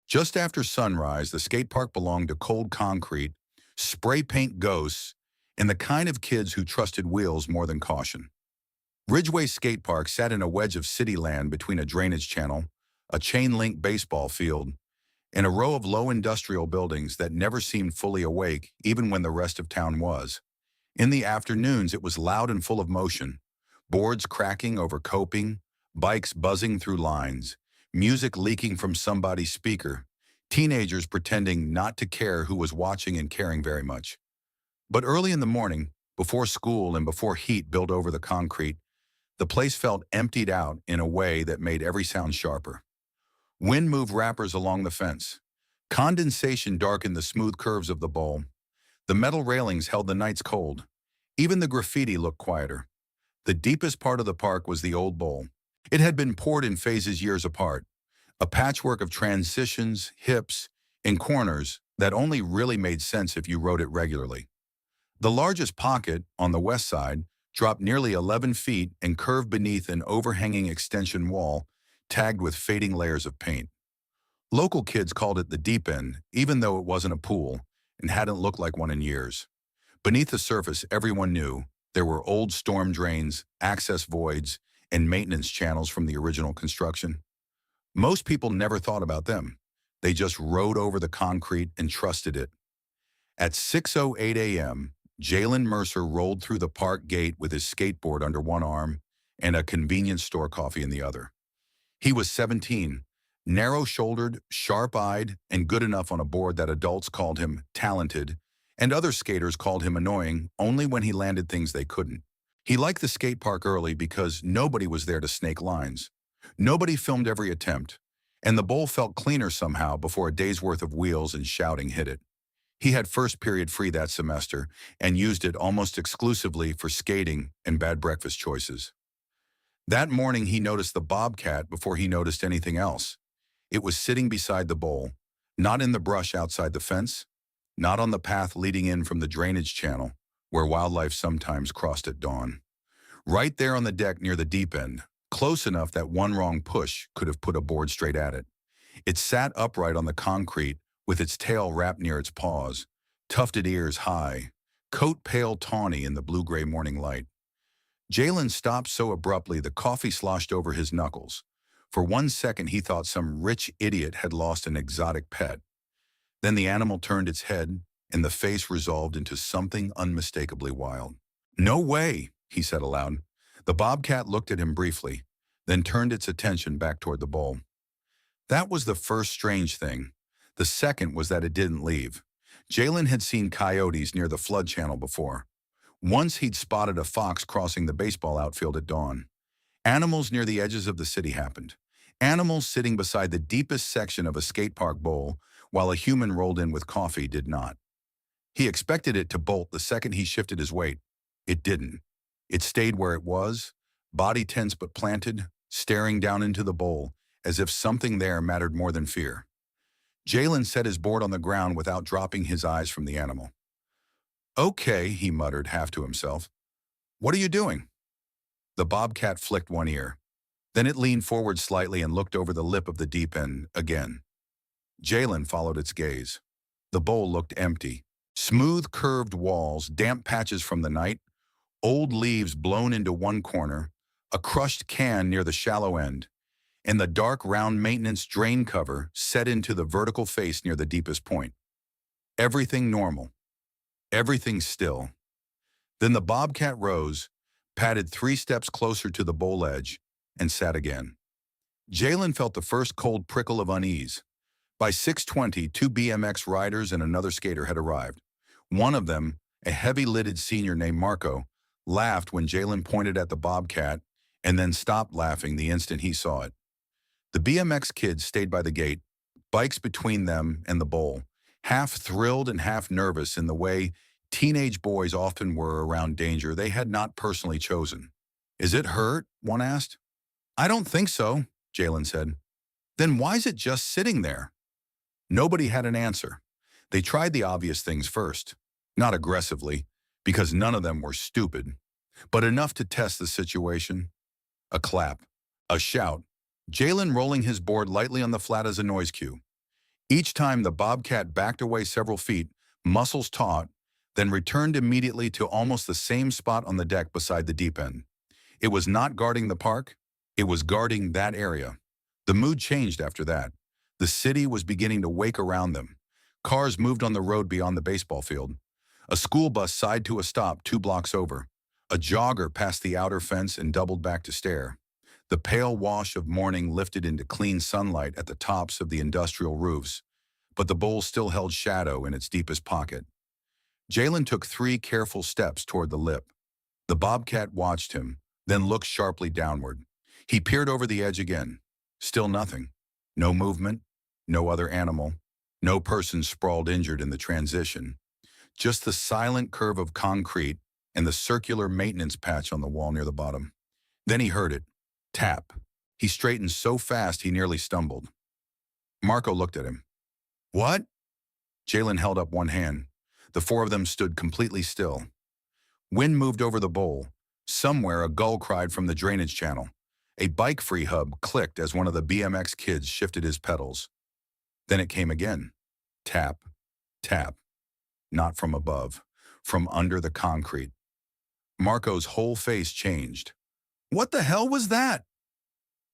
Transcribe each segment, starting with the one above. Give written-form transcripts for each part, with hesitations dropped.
Just after sunrise, the skate park belonged to cold concrete, spray paint ghosts, and the kind of kids who trusted wheels more than caution. Ridgeway Skate Park sat in a wedge of city land between a drainage channel, a chain-link baseball field, and a row of low industrial buildings that never seemed fully awake even when the rest of town was. In the afternoons, it was loud and full of motion, boards cracking over coping, bikes buzzing through lines, music leaking from somebody's speaker, teenagers pretending not to care who was watching and caring very much. But early in the morning, before school and before heat built over the concrete, the place felt emptied out in a way that made every sound sharper. Wind moved wrappers along the fence. Condensation darkened the smooth curves of the bowl. The metal railings held the nights cold. Even the graffiti looked quieter. The deepest part of the park was the old bowl. It had been poured in phases years apart, a patchwork of transitions, hips, and corners that only really made sense if you rode it regularly. The largest pocket, on the west side, dropped nearly 11 feet and curved beneath an overhanging extension wall tagged with fading layers of paint. Local kids called it the deep end, even though it wasn't a pool and hadn't looked like one in years. Beneath the surface, everyone knew there were old storm drains, access voids, and maintenance channels from the original construction. Most people never thought about them. They just rode over the concrete and trusted it. At 6:08 a.m., Jalen Mercer rolled through the park gate with his skateboard under one arm and a convenience store coffee in the other. He was 17, narrow-shouldered, sharp-eyed, and good enough on a board that adults called him talented, and other skaters called him annoying only when he landed things they couldn't. He liked the skate park early because nobody was there to snake lines. Nobody filmed every attempt, and the bowl felt cleaner somehow before a day's worth of wheels and shouting hit it. He had first period free that semester and used it almost exclusively for skating and bad breakfast choices. That morning, he noticed the bobcat before he noticed anything else. It was sitting beside the bowl, not in the brush outside the fence, not on the path leading in from the drainage channel, where wildlife sometimes crossed at dawn. Right there on the deck near the deep end, close enough that one wrong push could have put a board straight at it. It sat upright on the concrete, with its tail wrapped near its paws, tufted ears high, coat pale tawny in the blue-gray morning light. Jalen stopped so abruptly the coffee sloshed over his knuckles. For 1 second he thought some rich idiot had lost an exotic pet. Then the animal turned its head, and the face resolved into something unmistakably wild. "No way," he said aloud. The bobcat looked at him briefly, then turned its attention back toward the bowl. That was the first strange thing. The second was that it didn't leave. Jalen had seen coyotes near the flood channel before. Once he'd spotted a fox crossing the baseball outfield at dawn. Animals near the edges of the city happened. Animals sitting beside the deepest section of a skate park bowl while a human rolled in with coffee did not. He expected it to bolt the second he shifted his weight. It didn't. It stayed where it was, body tense but planted, staring down into the bowl as if something there mattered more than fear. Jalen set his board on the ground without dropping his eyes from the animal. "Okay," he muttered, half to himself. "What are you doing?" The bobcat flicked one ear. Then it leaned forward slightly and looked over the lip of the deep end again. Jalen followed its gaze. The bowl looked empty. Smooth, curved walls, damp patches from the night, old leaves blown into one corner, a crushed can near the shallow end, and the dark, round maintenance drain cover set into the vertical face near the deepest point. Everything normal. Everything still. Then the bobcat rose, padded 3 steps closer to the bowl edge, and sat again. Jalen felt the first cold prickle of unease. By 6:20, 2 BMX riders and another skater had arrived. One of them, a heavy-lidded senior named Marco, laughed when Jalen pointed at the bobcat and then stopped laughing the instant he saw it. The BMX kids stayed by the gate, bikes between them and the bowl, half thrilled and half nervous in the way teenage boys often were around danger they had not personally chosen. "Is it hurt?" one asked. "I don't think so," Jalen said. "Then why's it just sitting there?" Nobody had an answer. They tried the obvious things first. Not aggressively, because none of them were stupid, but enough to test the situation. A clap. A shout. Jalen rolling his board lightly on the flat as a noise cue. Each time the bobcat backed away several feet, muscles taut, then returned immediately to almost the same spot on the deck beside the deep end. It was not guarding the park, it was guarding that area. The mood changed after that. The city was beginning to wake around them. Cars moved on the road beyond the baseball field. A school bus sighed to a stop 2 blocks over. A jogger passed the outer fence and doubled back to stare. The pale wash of morning lifted into clean sunlight at the tops of the industrial roofs, but the bowl still held shadow in its deepest pocket. Jalen took 3 careful steps toward the lip. The bobcat watched him, then looked sharply downward. He peered over the edge again. Still nothing. No movement, no other animal, no person sprawled injured in the transition. Just the silent curve of concrete and the circular maintenance patch on the wall near the bottom. Then he heard it. Tap. He straightened so fast he nearly stumbled. Marco looked at him. What? Jalen held up one hand. The 4 of them stood completely still. Wind moved over the bowl. Somewhere a gull cried from the drainage channel. A bike-free hub clicked as one of the BMX kids shifted his pedals. Then it came again. Tap, tap. Not from above, from under the concrete. Marco's whole face changed. What the hell was that?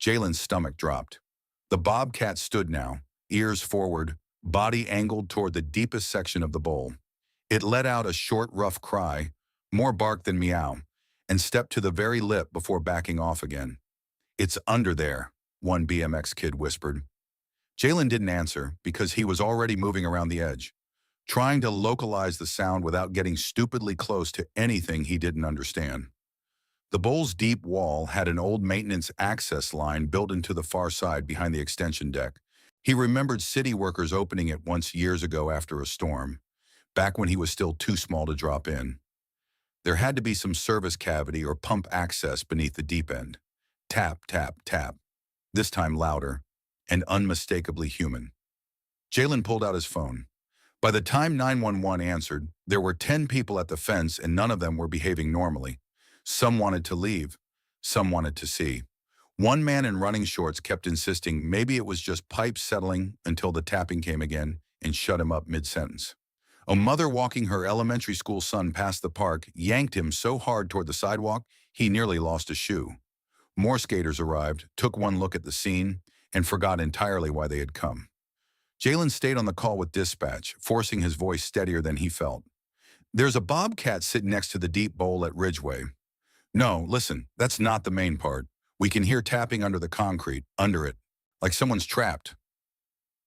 Jalen's stomach dropped. The bobcat stood now, ears forward, body angled toward the deepest section of the bowl. It let out a short, rough cry, more bark than meow, and stepped to the very lip before backing off again. It's under there, one BMX kid whispered. Jalen didn't answer because he was already moving around the edge, trying to localize the sound without getting stupidly close to anything he didn't understand. The bowl's deep wall had an old maintenance access line built into the far side behind the extension deck. He remembered city workers opening it once years ago after a storm, back when he was still too small to drop in. There had to be some service cavity or pump access beneath the deep end. Tap, tap, tap. This time louder and unmistakably human. Jalen pulled out his phone. By the time 911 answered, there were 10 people at the fence and none of them were behaving normally. Some wanted to leave. Some wanted to see. One man in running shorts kept insisting maybe it was just pipes settling until the tapping came again and shut him up mid-sentence. A mother walking her elementary school son past the park yanked him so hard toward the sidewalk he nearly lost a shoe. More skaters arrived, took one look at the scene, and forgot entirely why they had come. Jalen stayed on the call with dispatch, forcing his voice steadier than he felt. There's a bobcat sitting next to the deep bowl at Ridgeway. No, listen, that's not the main part. We can hear tapping under the concrete, under it, like someone's trapped.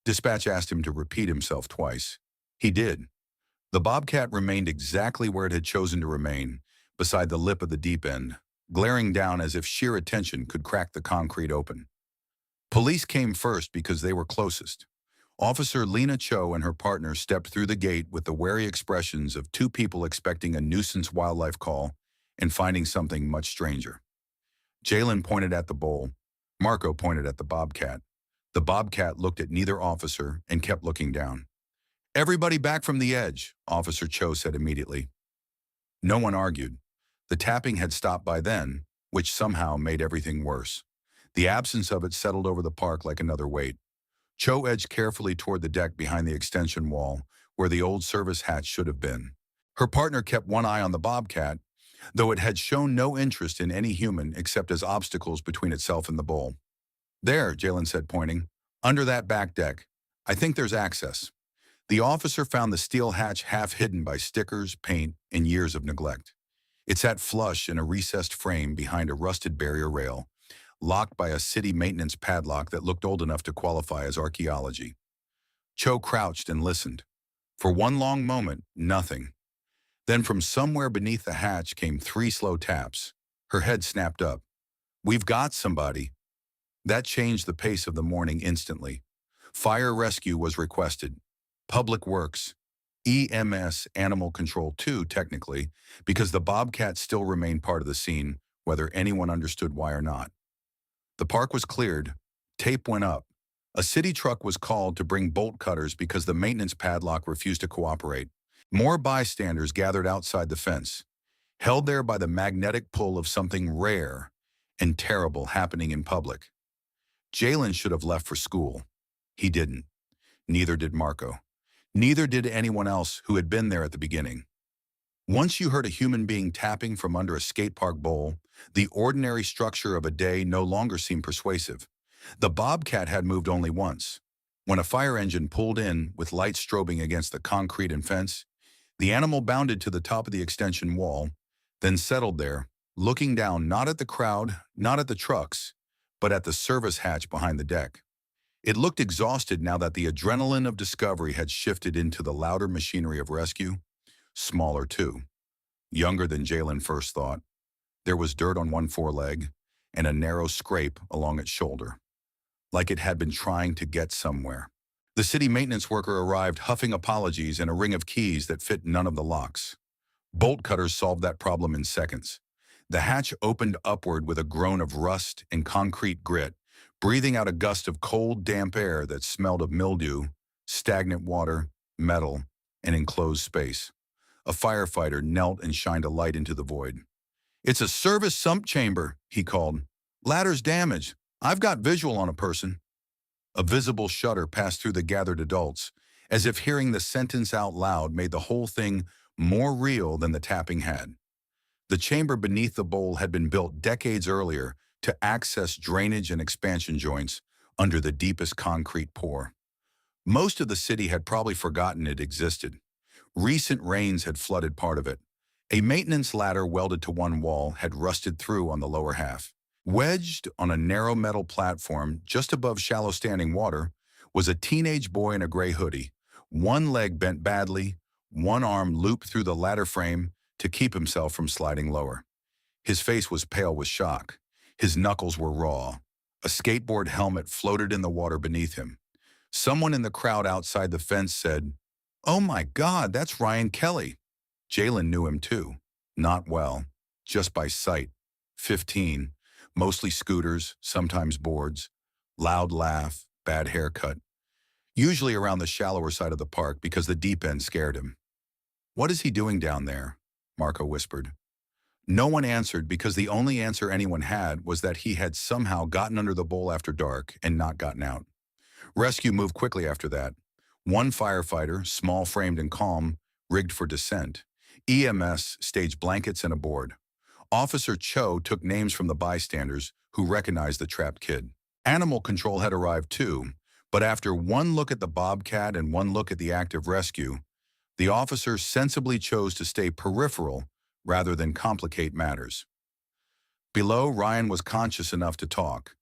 Dispatch asked him to repeat himself twice. He did. The bobcat remained exactly where it had chosen to remain, beside the lip of the deep end, glaring down as if sheer attention could crack the concrete open. Police came first because they were closest. Officer Lena Cho and her partner stepped through the gate with the wary expressions of 2 people expecting a nuisance wildlife call and finding something much stranger. Jalen pointed at the bowl. Marco pointed at the bobcat. The bobcat looked at neither officer and kept looking down. Everybody back from the edge, Officer Cho said immediately. No one argued. The tapping had stopped by then, which somehow made everything worse. The absence of it settled over the park like another weight. Cho edged carefully toward the deck behind the extension wall, where the old service hatch should have been. Her partner kept one eye on the bobcat, though it had shown no interest in any human except as obstacles between itself and the bowl. There, Jalen said, pointing. Under that back deck. I think there's access. The officer found the steel hatch half hidden by stickers, paint, and years of neglect. It sat flush in a recessed frame behind a rusted barrier rail, locked by a city maintenance padlock that looked old enough to qualify as archaeology. Cho crouched and listened. For one long moment, nothing. Then from somewhere beneath the hatch came 3 slow taps. Her head snapped up. We've got somebody. That changed the pace of the morning instantly. Fire rescue was requested. Public Works, EMS, Animal Control too, technically, because the bobcat still remained part of the scene, whether anyone understood why or not. The park was cleared. Tape went up. A city truck was called to bring bolt cutters because the maintenance padlock refused to cooperate. More bystanders gathered outside the fence, held there by the magnetic pull of something rare and terrible happening in public. Jalen should have left for school. He didn't. Neither did Marco. Neither did anyone else who had been there at the beginning. Once you heard a human being tapping from under a skate park bowl, the ordinary structure of a day no longer seemed persuasive. The bobcat had moved only once. When a fire engine pulled in with lights strobing against the concrete and fence, the animal bounded to the top of the extension wall, then settled there, looking down not at the crowd, not at the trucks, but at the service hatch behind the deck. It looked exhausted now that the adrenaline of discovery had shifted into the louder machinery of rescue. Smaller, too. Younger than Jalen first thought. There was dirt on one foreleg and a narrow scrape along its shoulder, like it had been trying to get somewhere. The city maintenance worker arrived huffing apologies and a ring of keys that fit none of the locks. Bolt cutters solved that problem in seconds. The hatch opened upward with a groan of rust and concrete grit, breathing out a gust of cold, damp air that smelled of mildew, stagnant water, metal, and enclosed space. A firefighter knelt and shined a light into the void. "It's a service sump chamber," he called. "Ladder's damaged. I've got visual on a person." A visible shudder passed through the gathered adults, as if hearing the sentence out loud made the whole thing more real than the tapping had. The chamber beneath the bowl had been built decades earlier to access drainage and expansion joints under the deepest concrete pour. Most of the city had probably forgotten it existed. Recent rains had flooded part of it. A maintenance ladder welded to one wall had rusted through on the lower half. Wedged on a narrow metal platform just above shallow standing water was a teenage boy in a gray hoodie, one leg bent badly, one arm looped through the ladder frame to keep himself from sliding lower. His face was pale with shock. His knuckles were raw. A skateboard helmet floated in the water beneath him. Someone in the crowd outside the fence said, "Oh my God, that's Ryan Kelly." Jalen knew him too. Not well, just by sight. 15, mostly scooters, sometimes boards. Loud laugh, bad haircut. Usually around the shallower side of the park because the deep end scared him. "What is he doing down there?" Marco whispered. No one answered because the only answer anyone had was that he had somehow gotten under the bowl after dark and not gotten out. Rescue moved quickly after that. One firefighter, small-framed and calm, rigged for descent. EMS staged blankets and a board. Officer Cho took names from the bystanders who recognized the trapped kid. Animal control had arrived too, but after one look at the bobcat and one look at the active rescue, the officer sensibly chose to stay peripheral rather than complicate matters. Below, Ryan was conscious enough to talk.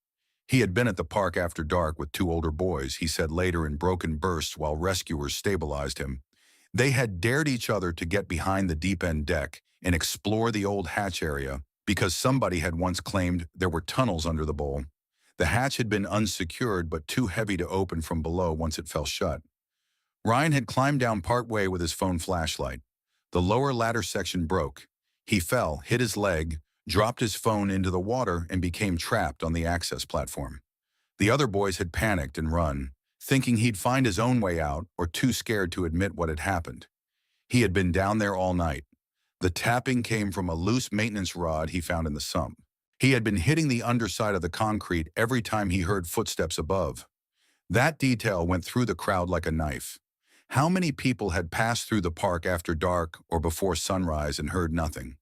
He had been at the park after dark with two older boys, he said later in broken bursts while rescuers stabilized him. They had dared each other to get behind the deep-end deck and explore the old hatch area because somebody had once claimed there were tunnels under the bowl. The hatch had been unsecured but too heavy to open from below once it fell shut. Ryan had climbed down partway with his phone flashlight. The lower ladder section broke. He fell, hit his leg, dropped his phone into the water, and became trapped on the access platform. The other boys had panicked and run, thinking he'd find his own way out or too scared to admit what had happened. He had been down there all night. The tapping came from a loose maintenance rod he found in the sump. He had been hitting the underside of the concrete every time he heard footsteps above. That detail went through the crowd like a knife. How many people had passed through the park after dark or before sunrise and heard nothing?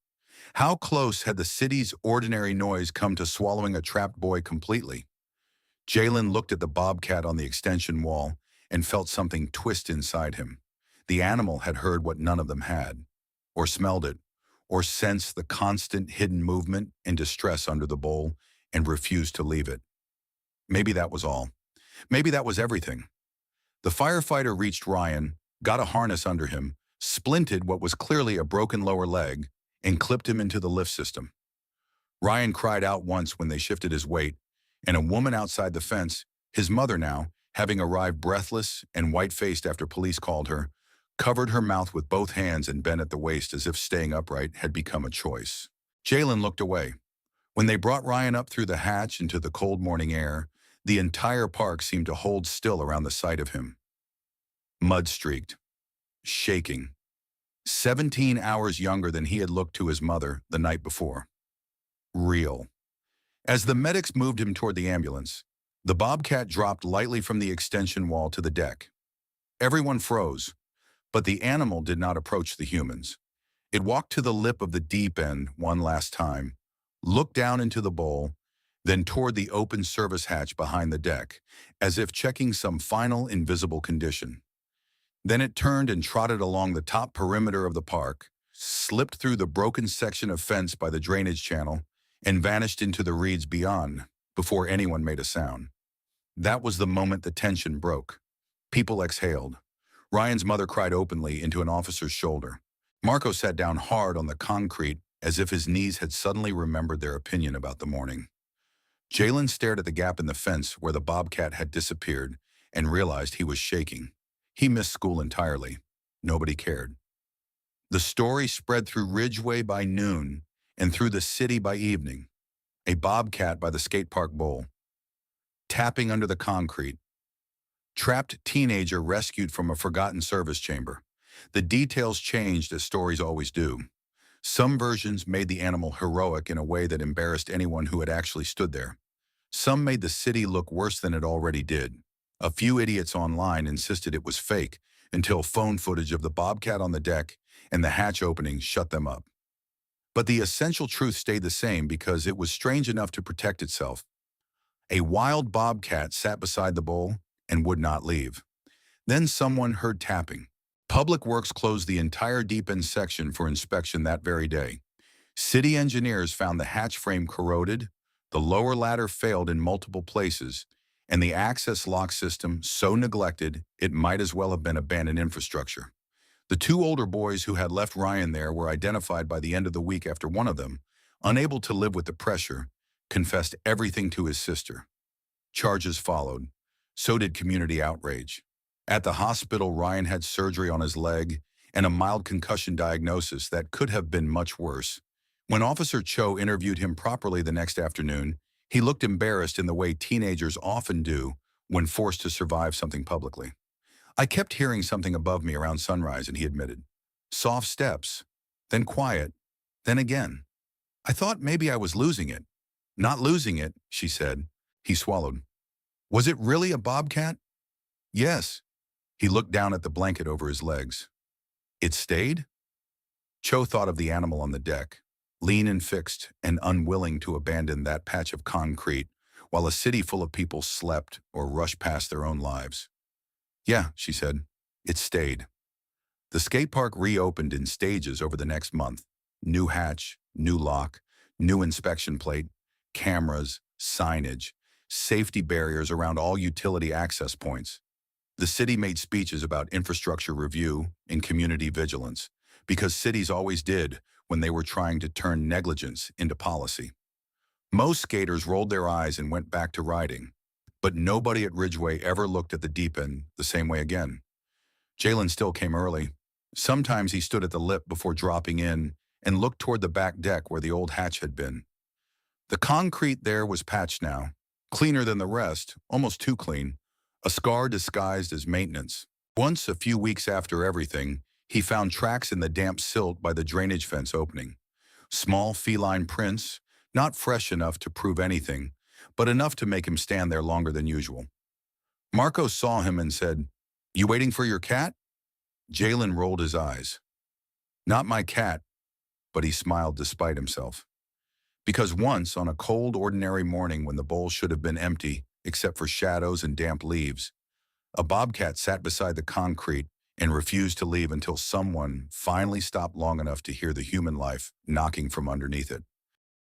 How close had the city's ordinary noise come to swallowing a trapped boy completely? Jalen looked at the bobcat on the extension wall and felt something twist inside him. The animal had heard what none of them had, or smelled it, or sensed the constant hidden movement and distress under the bowl and refused to leave it. Maybe that was all. Maybe that was everything. The firefighter reached Ryan, got a harness under him, splinted what was clearly a broken lower leg, and clipped him into the lift system. Ryan cried out once when they shifted his weight, and a woman outside the fence, his mother now, having arrived breathless and white-faced after police called her, covered her mouth with both hands and bent at the waist as if staying upright had become a choice. Jalen looked away. When they brought Ryan up through the hatch into the cold morning air, the entire park seemed to hold still around the sight of him. Mud-streaked, shaking, 17 hours younger than he had looked to his mother the night before. Real. As the medics moved him toward the ambulance, the bobcat dropped lightly from the extension wall to the deck. Everyone froze, but the animal did not approach the humans. It walked to the lip of the deep end one last time, looked down into the bowl, then toward the open service hatch behind the deck, as if checking some final invisible condition. Then it turned and trotted along the top perimeter of the park, slipped through the broken section of fence by the drainage channel, and vanished into the reeds beyond before anyone made a sound. That was the moment the tension broke. People exhaled. Ryan's mother cried openly into an officer's shoulder. Marco sat down hard on the concrete as if his knees had suddenly remembered their opinion about the morning. Jalen stared at the gap in the fence where the bobcat had disappeared and realized he was shaking. He missed school entirely. Nobody cared. The story spread through Ridgeway by noon and through the city by evening. A bobcat by the skatepark bowl. Tapping under the concrete. Trapped teenager rescued from a forgotten service chamber. The details changed as stories always do. Some versions made the animal heroic in a way that embarrassed anyone who had actually stood there. Some made the city look worse than it already did. A few idiots online insisted it was fake until phone footage of the bobcat on the deck and the hatch opening shut them up. But the essential truth stayed the same because it was strange enough to protect itself. A wild bobcat sat beside the bowl and would not leave. Then someone heard tapping. Public Works closed the entire deep end section for inspection that very day. City engineers found the hatch frame corroded, the lower ladder failed in multiple places, and the access lock system so neglected it might as well have been abandoned infrastructure. The two older boys who had left Ryan there were identified by the end of the week after one of them, unable to live with the pressure, confessed everything to his sister. Charges followed. So did community outrage. At the hospital, Ryan had surgery on his leg and a mild concussion diagnosis that could have been much worse. When Officer Cho interviewed him properly the next afternoon, he looked embarrassed in the way teenagers often do when forced to survive something publicly. I kept hearing something above me around sunrise, and he admitted. Soft steps, then quiet, then again. I thought maybe I was losing it. Not losing it, she said. He swallowed. Was it really a bobcat? Yes. He looked down at the blanket over his legs. It stayed? Cho thought of the animal on the deck, lean and fixed and unwilling to abandon that patch of concrete while a city full of people slept or rushed past their own lives. Yeah, she said, it stayed. The skate park reopened in stages over the next month. New hatch, new lock, new inspection plate, cameras, signage, safety barriers around all utility access points. The city made speeches about infrastructure review and community vigilance, because cities always did when they were trying to turn negligence into policy. Most skaters rolled their eyes and went back to riding, but nobody at Ridgeway ever looked at the deep end the same way again. Jalen still came early. Sometimes he stood at the lip before dropping in and looked toward the back deck where the old hatch had been. The concrete there was patched now, cleaner than the rest, almost too clean, a scar disguised as maintenance. Once, a few weeks after everything, he found tracks in the damp silt by the drainage fence opening. Small feline prints, not fresh enough to prove anything, but enough to make him stand there longer than usual. Marco saw him and said, "You waiting for your cat?" Jalen rolled his eyes. "Not my cat," but he smiled despite himself. Because once, on a cold, ordinary morning when the bowl should have been empty, except for shadows and damp leaves, a bobcat sat beside the concrete and refused to leave until someone finally stopped long enough to hear the human life knocking from underneath it.